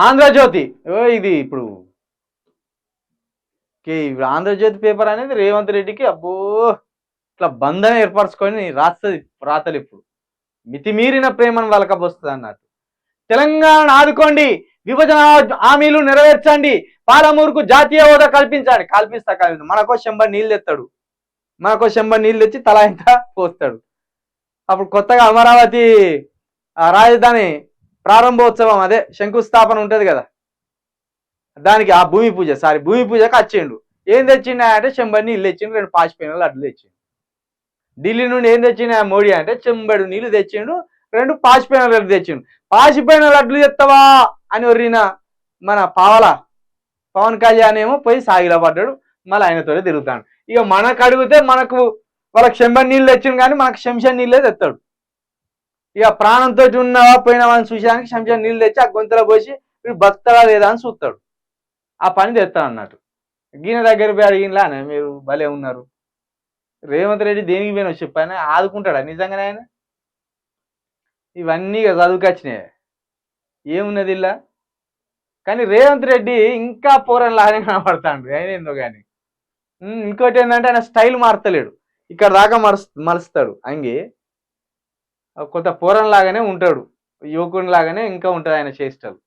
ఆంధ్రజ్యోతి ఇది ఇప్పుడు ఆంధ్రజ్యోతి పేపర్ అనేది రేవంత్ రెడ్డికి అబ్బో ఇట్లా బంధన ఏర్పరచుకొని రాస్తుంది రాతలు. ఇప్పుడు మితిమీరిన ప్రేమను వలకబోస్తుంది అన్నట్టు. తెలంగాణ ఆదుకోండి, విభజన హామీలు నెరవేర్చండి, పాలమూరుకు జాతీయ హోదా కల్పించాలి. మనకో చెంబ నీళ్ళు తెస్తాడు, మనకో చెంబ నీళ్ళు తెచ్చి తలా ఇంత పోస్తాడు. అప్పుడు కొత్తగా అమరావతి రాజధాని ప్రారంభోత్సవం అదే శంకుస్థాపన ఉంటుంది కదా, దానికి ఆ భూమి పూజకి వచ్చిండు. ఏం తెచ్చిండు అంటే చెంబడి నీళ్ళు తెచ్చిండు, 2 పాచిపోయిన లడ్లు తెచ్చిండు. ఢిల్లీ నుండి ఏం తెచ్చిన మోడీ అంటే చెంబడి నీళ్ళు తెచ్చిండు, 2 పాచిపోయిన లడ్లు తెచ్చిండు. పాచిపోయిన లడ్లు తెస్తావా అని ఒర్రిన మన పవన్ కళ్యాణ్ ఏమో పోయి సాగిలా పడ్డాడు, మళ్ళీ ఆయనతోనే తిరుగుతాడు. ఇక మనకు అడిగితే వాళ్ళకి చెంబడి నీళ్ళు తెచ్చిండు, కానీ మనకు శంషాన్ నీళ్ళే తెస్తాడు. ఇక ప్రాణంతో ఉన్నవా పోయినావా అని చూసానికి శంషాన్ నీళ్ళు తెచ్చి ఆ గొంతులో పోసి వీడు బతకడా లేదా అని చూస్తాడు. ఆ పని తెస్తాడు అన్నట్టు. గీన దగ్గర పోయి అడిగినలానే మీరు భలే ఉన్నారు. రేవంత్ రెడ్డి దేనికి పోయినా చెప్పాను, ఆదుకుంటాడా నిజంగానే ఆయన? ఇవన్నీ చదువుకొచ్చినాయి, ఏమున్నది ఇలా. కానీ రేవంత్ రెడ్డి ఇంకా పోరన్లాగానే కనపడతాడు ఆయన ఏందో కానీ. ఇంకోటి ఏంటంటే ఆయన స్టైల్ మారతలేడు, ఇక్కడ దాకా మలుస్తాడు అంగి, కొంత పోరన్లాగానే ఉంటాడు, యువకుని లాగానే ఇంకా ఉంటుంది ఆయన చేష్టలు.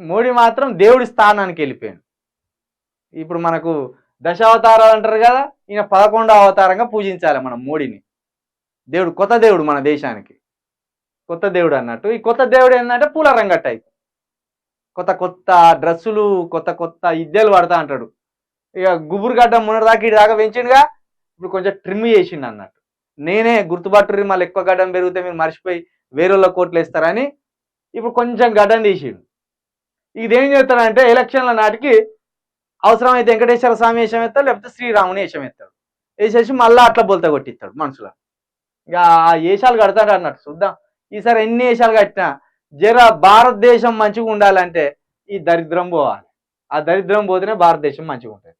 మోడీ మాత్రం దేవుడి స్థానానికి వెళ్ళిపోయాడు. ఇప్పుడు మనకు దశావతారాలు అంటారు కదా, ఈయన 11వ అవతారంగా పూజించాలి మనం మోడీని. దేవుడు, కొత్త దేవుడు మన దేశానికి, కొత్త దేవుడు అన్నట్టు. ఈ కొత్త దేవుడు ఏంటంటే పూల రంగట్ట, కొత్త డ్రెస్సులు, కొత్త ఇద్దెలు పడతా అంటాడు. ఇక గుబురు గడ్డ మొన్నటిదాకా ఇటు దాకా పెంచిండుగా, ఇప్పుడు కొంచెం ట్రిమ్ చేసిండు అన్నట్టు. నేనే గుర్తుపట్టుర్రి, మళ్ళీ ఎక్కువ గడ్డం పెరిగితే మీరు మర్చిపోయి వేరేళ్ళ కోట్లు వేస్తారని ఇప్పుడు కొంచెం గడ్డం తీసిండు. ఇదేం చేస్తాడంటే ఎలక్షన్ల నాటికి అవసరమైతే వెంకటేశ్వర స్వామి వేషం ఎత్తాడు, లేకపోతే శ్రీరాముని వేషం ఎత్తాడు, వేసేసి మళ్ళీ అట్లా బొలత కొట్టిస్తాడు మనుషుల. ఇక ఆ వేషాలు కడతాడు అన్నట్టు. చూద్దాం ఈసారి ఎన్ని వేషాలు కట్టినా జర భారతదేశం మంచిగా ఉండాలంటే ఈ దరిద్రం పోవాలి. ఆ దరిద్రం పోతేనే భారతదేశం మంచిగా ఉంటుంది.